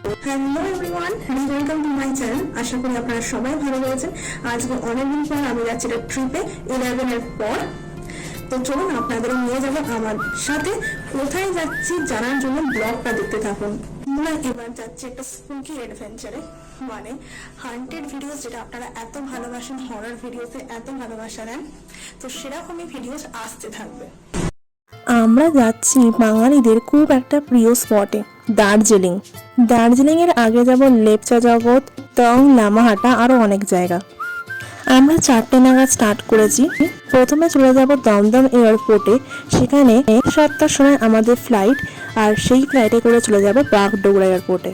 Hello everyone and welcome to my channel. আশা করি আপনারা সবাই ভালো রয়েছেন। আজকে অনেকদিন পর আমি যাচ্ছি একটা ট্রিপে 11-এর পর। তো চলুন আপনাদের নিয়ে যাবো আমার সাথে। কোথায় যাচ্ছি জানার জন্য ব্লগটা দেখতে থাকুন। আমরা এবার যাচ্ছি একটা স্পুকি অ্যাডভেঞ্চারে, মানে হান্টেড ভিডিওস, যেটা আপনারা এত ভালোবাসেন, হরর ভিডিওতে এত ভালোবাসা দেন, তো সেরকমই ভিডিওস আসতে থাকবে। আমরা যাচ্ছি বাঙালিদের খুব একটা প্রিয় স্পটে, দার্জিলিং। দার্জিলিংয়ের আগে যাব লেপচা জগৎ, টং, লামাহাটা, আরও অনেক জায়গা। আমরা 4টে নাগাদ স্টার্ট করেছি। প্রথমে চলে যাব দমদম এয়ারপোর্টে, সেখানে 7টার সময় আমাদের ফ্লাইট, আর সেই ফ্লাইটে করে চলে যাব বাগডোগরা এয়ারপোর্টে।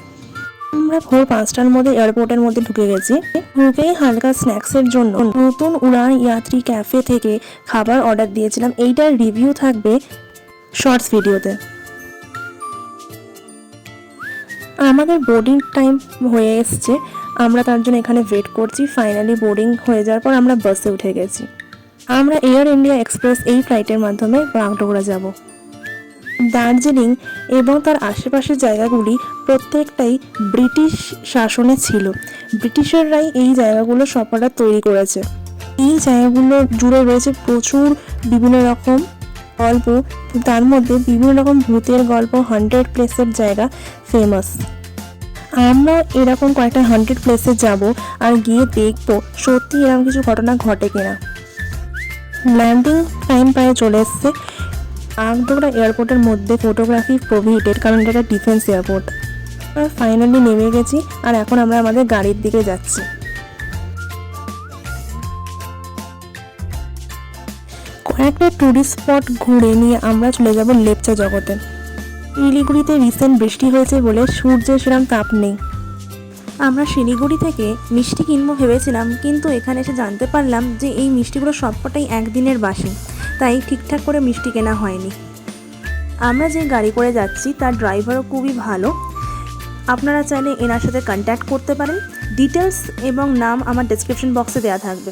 আমরা ভোর 5টার মধ্যে এয়ারপোর্টের মধ্যে ঢুকে গেছি। ঢুকেই হালকা স্ন্যাক্সের জন্য নতুন উড়ান ইয়াত্রী ক্যাফে থেকে খাবার অর্ডার দিয়েছিলাম। এইটার রিভিউ থাকবে শর্টস ভিডিওতে। আমাদের বোর্ডিং টাইম হয়ে এসছে, আমরা তার জন্য এখানে ওয়েট করছি। ফাইনালি বোর্ডিং হয়ে যাওয়ার পর আমরা বাসে উঠে গেছি। আমরা এয়ার ইন্ডিয়া এক্সপ্রেস এই ফ্লাইটের মাধ্যমে বাগডোগরা যাব। দার্জিলিং এবং তার আশেপাশের জায়গাগুলি প্রত্যেকটাই ব্রিটিশ শাসনে ছিল। ব্রিটিশাররাই এই জায়গাগুলো সবকটা তৈরি করেছে। এই জায়গাগুলো জুড়ে রয়েছে প্রচুর বিভিন্ন রকম গল্প, তার মধ্যে বিভিন্ন রকম ভূতের গল্প, হান্টেড প্লেসের জায়গা ফেমাস। আমরা এরকম কয়েকটা হান্টেড প্লেসে যাব আর গিয়ে দেখবো সত্যি এরকম কিছু ঘটনা ঘটে কিনা। ল্যান্ডিং টাইম প্রায় চলে এসছে। বাগডোগরা এয়ারপোর্টের মধ্যে ফটোগ্রাফি প্রোহিবিটেড, কারণ এটা একটা ডিফেন্স এয়ারপোর্ট। ফাইনালি নেমে গেছি আর এখন আমরা আমাদের গাড়ির দিকে যাচ্ছি। কয়েকটা টুরিস্ট স্পট ঘুরে নিয়ে আমরা চলে যাব লেপচা জগতে। শিলিগুড়িতে রিসেন্ট বৃষ্টি হয়েছে বলে সূর্যের সেরকম তাপ নেই। আমরা শিলিগুড়ি থেকে মিষ্টি কিনবো ভেবেছিলাম, কিন্তু এখানে এসে জানতে পারলাম যে এই মিষ্টিগুলো সবকটাই একদিনের বাসি, তাই ঠিকঠাক করে মিষ্টি কেনা হয়নি। আমরা যে গাড়ি করে যাচ্ছি তার ড্রাইভারও খুবই ভালো। আপনারা চাইলে এনার সাথে কন্ট্যাক্ট করতে পারেন। ডিটেলস এবং নাম আমার ডেসক্রিপশন বক্সে দেওয়া থাকবে।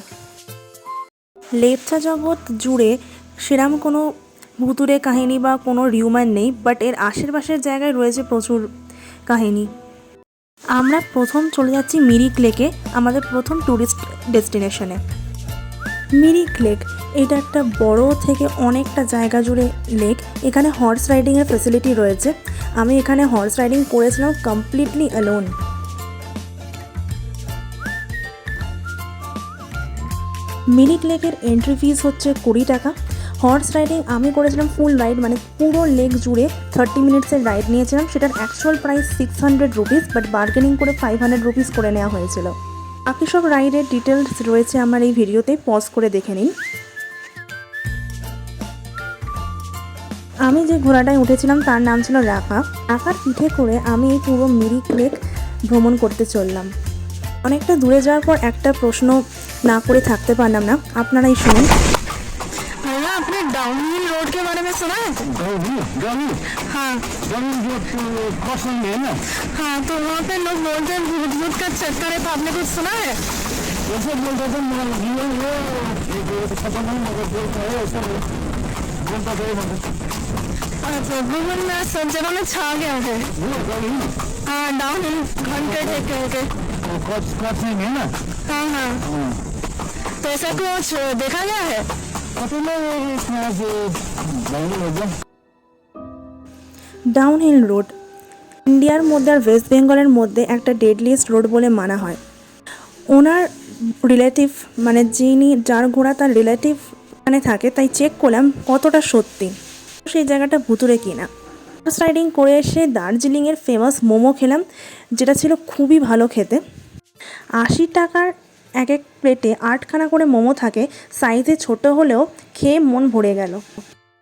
লেপচা জগৎ জুড়ে সেরকম কোনো ভুতুরে কাহিনী বা কোনো রিউমার নেই, বাট এর আশেপাশের জায়গায় রয়েছে প্রচুর কাহিনী। আমরা প্রথম চলে যাচ্ছি মিরিক লেকে, আমাদের প্রথম ট্যুরিস্ট ডেস্টিনেশনে। মিরিক লেক এটা একটা বড় থেকে অনেকটা জায়গা জুড়ে লেক। এখানে হর্স রাইডিংয়ের ফেসিলিটি রয়েছে। আমি এখানে হর্স রাইডিং করেছিলাম কমপ্লিটলি অ্যালোন। মিরিক লেকের এন্ট্রি ফিস হচ্ছে 20 টাকা। হর্স রাইডিং আমি করেছিলাম ফুল রাইড, মানে পুরো লেক জুড়ে 30 মিনিটসের রাইড নিয়েছিলাম। সেটার actual price 600 rupees, but bargaining করে 500 রুপিস করে নেওয়া হয়েছিল। বাকি সব রাইডের ডিটেলস রয়েছে আমার এই ভিডিওতে, পজ করে দেখে নিন। আমি যে ঘোড়াটায় উঠেছিলাম তার নাম ছিল রাকা। রাকার পিঠে করে আমি এই পুরো মিরিক লেক ভ্রমণ করতে চললাম। অনেকটা দূরে যাওয়ার পর একটা প্রশ্ন না করে থাকতে পারলাম না, আপনারাই শুনুন। आपने डाउनहिल रोड के बारे में सुना है? हाँ हाँ, तो वहाँ पे लोग बोलते हैं भूत भूत का चक्कर है, तो आपने कुछ सुना है? अच्छा, गूगल में सब जगह में छा गया है। हाँ, डाउनहिल घंटे टेक करके। हाँ हाँ, तो ऐसा कुछ देखा गया है? ডাউনহিল রোড ইন্ডিয়ার মধ্যে আর ওয়েস্ট বেঙ্গলের মধ্যে একটা ডেডলিয়েস্ট রোড বলে মানা হয়। ওনার রিলেটিভ, মানে যার ঘোড়া তার রিলেটিভ মানে থাকে, তাই চেক করলাম কতটা সত্যি সেই জায়গাটা ভুতুরে কিনা। হর্স রাইডিং করে এসে দার্জিলিংয়ের ফেমাস মোমো খেলাম, যেটা ছিল খুবই ভালো খেতে। 80 টাকার এক এক প্লেটে 8খানা করে মোমো থাকে, সাইজে ছোট হলেও খেয়ে মন ভরে গেল।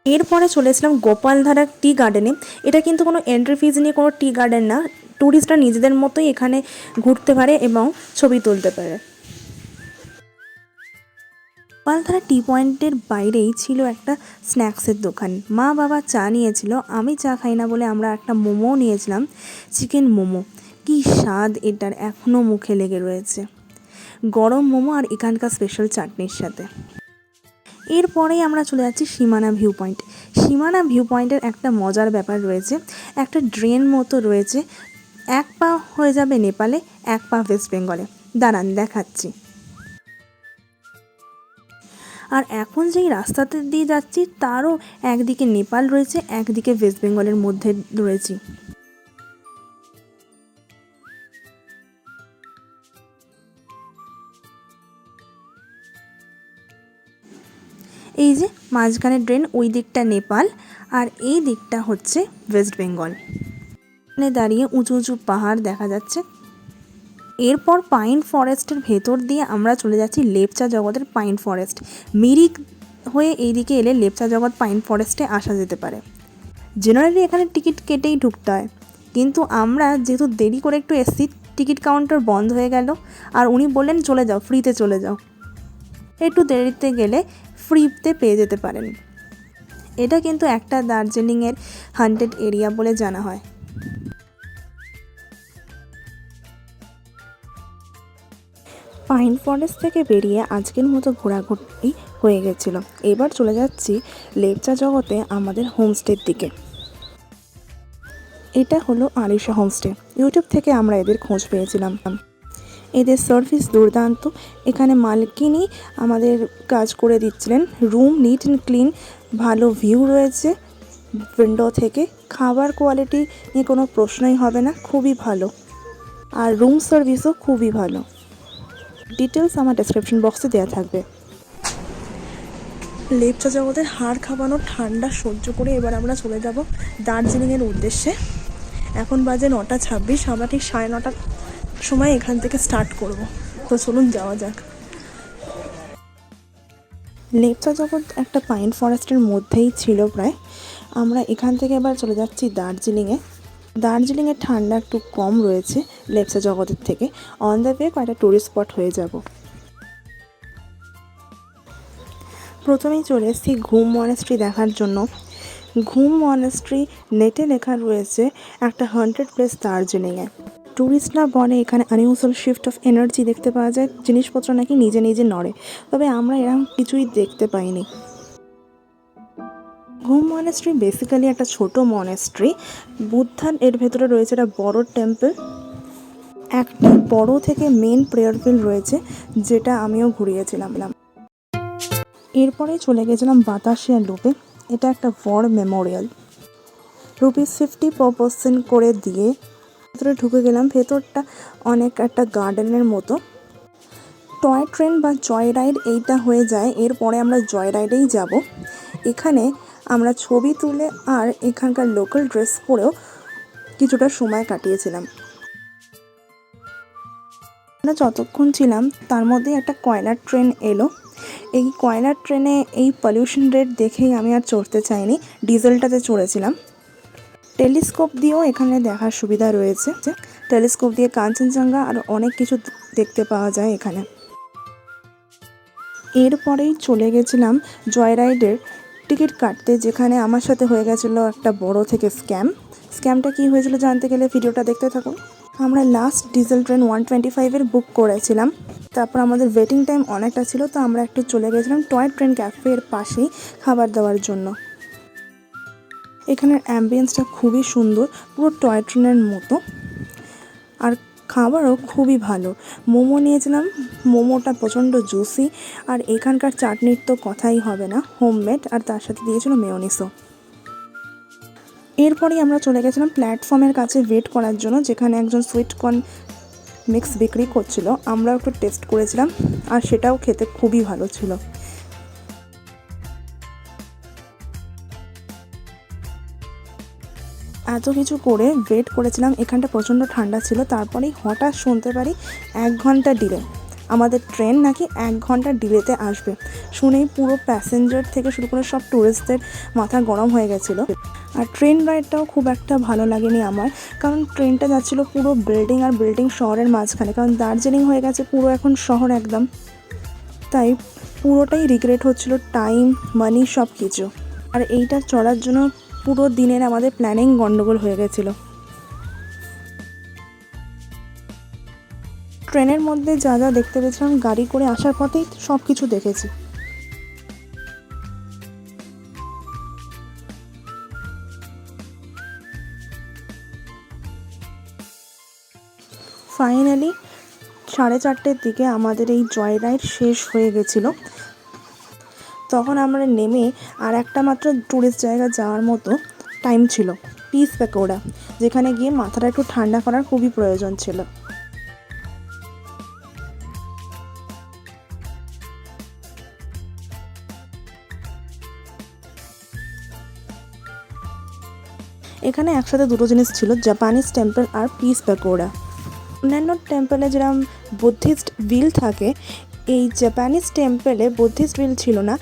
এরপরে চলেছিলাম গোপালধারা টি গার্ডেনে। এটা কিন্তু কোনো এন্ট্রি ফিজ নিয়ে কোনো টি গার্ডেন না, ট্যুরিস্টরা নিজেদের মতোই এখানে ঘুরতে পারে এবং ছবি তুলতে পারে। গোপালধারা টি পয়েন্টের বাইরেই ছিল একটা স্ন্যাক্সের দোকান। মা বাবা চা নিয়েছিল, আমি চা খাই না বলে আমরা একটা মোমো নিয়েছিলাম, চিকেন মোমো। কি স্বাদ এটার, এখনও মুখে লেগে রয়েছে। গরম মোমো আর এখানকার স্পেশাল চাটনির সাথে। এরপরেই আমরা চলে যাচ্ছি সীমানা ভিউ পয়েন্ট। সীমানা ভিউ পয়েন্টের একটা মজার ব্যাপার রয়েছে, একটা ড্রেন মতো রয়েছে এক পা হয়ে যাবে নেপালে, এক পা ওয়েস্ট বেঙ্গলে। দাঁড়ান দেখাচ্ছি। আর এখন যেই রাস্তাতে দিয়ে যাচ্ছি তারও একদিকে নেপাল রয়েছে, একদিকে ওয়েস্ট বেঙ্গলের মধ্যে রয়েছি। এই যে মাঝখানে ড্রেন, ওই দিকটা নেপাল আর এই দিকটা হচ্ছে ওয়েস্ট বেঙ্গল। এখানে দাঁড়িয়ে উঁচু উঁচু পাহাড় দেখা যাচ্ছে। এরপর পাইন ফরেস্টের ভেতর দিয়ে আমরা চলে যাচ্ছি লেপচা জগতের পাইন ফরেস্ট। মিরিক হয়ে এইদিকে এলে লেপচা জগৎ পাইন ফরেস্টে আসা যেতে পারে। জেনারেলি এখানে টিকিট কেটেই ঢুকতে হয়, কিন্তু আমরা যেহেতু দেরি করে একটু এসছি, টিকিট কাউন্টার বন্ধ হয়ে গেল আর উনি বললেন চলে যাও, ফ্রিতে চলে যাও। একটু দেরিতে গেলে ফ্রিতে পেয়ে যেতে পারেন। এটা কিন্তু একটা দার্জিলিংয়ের হান্টেড এরিয়া বলে জানা হয়। পাইন ফরেস্ট থেকে বেরিয়ে আজকের মতো ঘোরাঘুরি হয়ে গেছিলো। এবার চলে যাচ্ছি লেপচা জগতে আমাদের হোমস্টের দিকে। এটা হলো আলিশা হোমস্টে। ইউটিউব থেকে আমরা এদের খোঁজ পেয়েছিলাম। এদের সার্ভিস দুর্দান্ত। এখানে মালকিনই আমাদের কাজ করে দিচ্ছিলেন। রুম নিট অ্যান্ড ক্লিন, ভালো ভিউ রয়েছে উইন্ডো থেকে। খাবার কোয়ালিটি নিয়ে কোনো প্রশ্নই হবে না, খুবই ভালো। আর রুম সার্ভিসও খুবই ভালো। ডিটেলস আমার ডেসক্রিপশন বক্সে দেওয়া থাকবে। লেপচা জগতের হাড় খাবানো ঠান্ডা সহ্য করে এবার আমরা চলে যাব দার্জিলিংয়ের উদ্দেশ্যে। এখন বাজে 9:26, আমরা ঠিক 9:30 সময় এখান থেকে স্টার্ট করব। তো চলুন যাওয়া যাক। লেপচা জগৎ একটা পাইন ফরেস্টের মধ্যেই ছিল প্রায়। আমরা এখান থেকে এবার চলে যাচ্ছি দার্জিলিংয়ে। দার্জিলিংয়ের ঠান্ডা একটু কম রয়েছে লেপচা জগতের থেকে। অন দ্য ওয়ে কয়েকটা টুরিস্ট স্পট হয়ে যাব। প্রথমেই চলে এসেছি ঘুম মনেস্ট্রি দেখার জন্য। ঘুম মনেস্ট্রি নেটে লেখা রয়েছে একটা 100 প্লেস দার্জিলিংয়ে। ট্যুরিস্টরা বলে এখানে আনইউজুয়াল শিফট অফ এনার্জি দেখতে পাওয়া যায়, জিনিসপত্র নাকি নিজে নিজে নড়ে, তবে আমরা এরকম কিছুই দেখতে পাইনি। ঘুম মনেস্ট্রি বেসিক্যালি একটা ছোট মনেস্ট্রি। বুদ্ধার এর ভেতরে রয়েছে একটা বড় টেম্পল। একটা বড় থেকে মেন প্রেয়ার ফিল্ড রয়েছে, যেটা আমিও ঘুরিয়েছিলাম। এরপরে চলে গেছিলাম বাতাসিয়া লুপে। এটা একটা ওয়ার মেমোরিয়াল। ₹50 পার পার্সন করে দিয়ে ভেতরে ঢুকে গেলাম। ভেতরটা অনেক একটা গার্ডেনের মতো। টয় ট্রেন বা জয় রাইড এইটা হয়ে যায়, এরপরে আমরা জয় রাইডেই যাব। এখানে আমরা ছবি তুলে আর এখানকার লোকাল ড্রেস পরেও কিছুটা সময় কাটিয়েছিলাম। আমরা যতক্ষণ ছিলাম তার মধ্যে একটা কয়লার ট্রেন এলো। এই কয়লার ট্রেনে এই পলিউশন রেট দেখেই আমি আর চড়তে চাইনি, ডিজেলটাতে চড়েছিলাম। টেলিস্কোপ দিয়েও এখানে দেখার সুবিধা রয়েছে। টেলিস্কোপ দিয়ে কাঞ্চনজঙ্ঘা আর অনেক কিছু দেখতে পাওয়া যায় এখানে। এরপরেই চলে গেছিলাম জয় রাইডের টিকিট কাটতে, যেখানে আমার সাথে হয়ে গেছিলো একটা বড় থেকে স্ক্যামটা কী হয়েছিল জানতে গেলে ভিডিওটা দেখতে থাকুন। আমরা লাস্ট ডিজেল ট্রেন 125-এর বুক করেছিলাম। তারপর আমাদের ওয়েটিং টাইম অনেকটা ছিল, তো আমরা একটু চলে গেছিলাম টয় ট্রেন ক্যাফের পাশেই খাবার দাবার জন্য। এখানের অ্যাম্বিয়েন্সটা খুবই সুন্দর, পুরো টয় ট্রেনের মতো। আর খাবারও খুবই ভালো। মোমো নিয়েছিলাম, মোমোটা প্রচণ্ড জুসি। আর এখানকার চাটনির তো কথাই হবে না, হোমমেড, আর তার সাথে দিয়েছিল মেয়োনিসও। এরপরেই আমরা চলে গেছিলাম প্ল্যাটফর্মের কাছে ওয়েট করার জন্য, যেখানে একজন সুইট কর্ন মিক্স বিক্রি করছিল। আমরাও একটু টেস্ট করেছিলাম আর সেটাও খেতে খুবই ভালো ছিল। এত কিছু করে ওয়েট করেছিলাম, এখানটা প্রচণ্ড ঠান্ডা ছিল। তারপরেই হঠাৎ শুনতে পারি 1 ঘন্টা ডিলে, আমাদের ট্রেন নাকি 1 ঘন্টা ডিলেতে আসবে। শুনেই পুরো প্যাসেঞ্জার থেকে শুরু করে সব ট্যুরিস্টদের মাথা গরম হয়ে গেছিলো। আর ট্রেন রাইডটাও খুব একটা ভালো লাগেনি আমার, কারণ ট্রেনটা যাচ্ছিলো পুরো বিল্ডিং আর বিল্ডিং শহরের মাঝখানে। কারণ দার্জিলিং হয়ে গেছে পুরো এখন শহর একদম, তাই পুরোটাই রিগ্রেট হচ্ছিলো, টাইম, মানি সব কিছু। আর এইটা চড়ার জন্য পুরো দিনের আমাদের প্ল্যানিং গন্ডগোল হয়ে গেছিলো। ট্রেনের মধ্যে যা যা দেখতে পেয়েছিলাম, গাড়ি করে আসার পথেই সব কিছু দেখেছি। ফাইনালি 4:30 দিকে আমাদের এই জয় রাইড শেষ হয়ে গেছিলো। তখন আমরা নেমে আর একটা মাত্র ট্যুরিস্ট জায়গা যাওয়ার মতো টাইম ছিল, পিস প্যাকোড়া, যেখানে গিয়ে মাথাটা একটু ঠান্ডা করার খুবই প্রয়োজন ছিল। এখানে একসাথে দুটো জিনিস ছিল, জাপানিজ টেম্পল আর পিস প্যাকোড়া। অন্যান্য টেম্পলে যেরকম বুদ্ধিস্ট ভিল থাকে, এই জাপানিজ টেম্পলে বুদ্ধিস্ট ভিল ছিল না,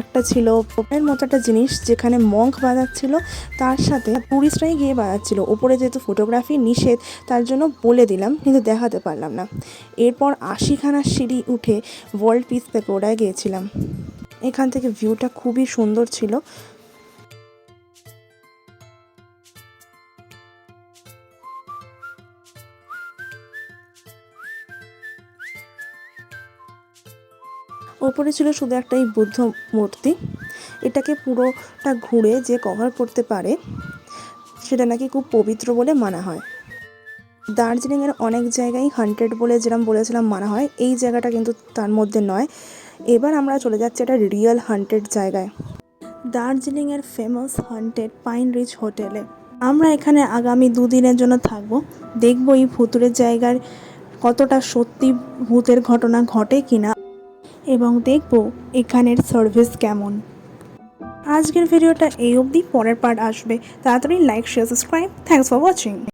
একটা ছিল ওপেনের মতো একটা জিনিস যেখানে মঙ্ক বাজাচ্ছিল, তার সাথে টুরিস্টরাই গিয়ে বাজাচ্ছিল। ওপরে যেহেতু ফটোগ্রাফি নিষেধ তার জন্য বলে দিলাম, কিন্তু দেখাতে পারলাম না। এরপর 80খানা সিঁড়ি উঠে ওয়ার্ল্ড পিস প্যাকোড়ায় গিয়েছিলাম। এখান থেকে ভিউটা খুবই সুন্দর ছিল। ওপরে ছিল শুধু একটাই বুদ্ধ মূর্তি। এটাকে পুরোটা ঘুরে যে কভার করতে পারে সেটা নাকি খুব পবিত্র বলে মানা হয়। দার্জিলিংয়ের অনেক জায়গায় হান্টেড বলে যেরকম বলেছিলাম মানা হয়, এই জায়গাটা কিন্তু তার মধ্যে নয়। এবার আমরা চলে যাচ্ছি একটা রিয়েল হান্টেড জায়গায়, দার্জিলিংয়ের ফেমাস হান্টেড পাইন রিচ হোটেলে। আমরা এখানে আগামী 2 দিনের জন্য থাকবো, দেখবো এই ভুতুরের জায়গার কতটা সত্যি ভূতের ঘটনা ঘটে কিনা, এবং দেখব এখানের সার্ভিস কেমন। আজকের ভিডিওটা এই অবধি, পরের পার্ট আসবে তাড়াতাড়ি। Like, share, subscribe. Thanks for watching.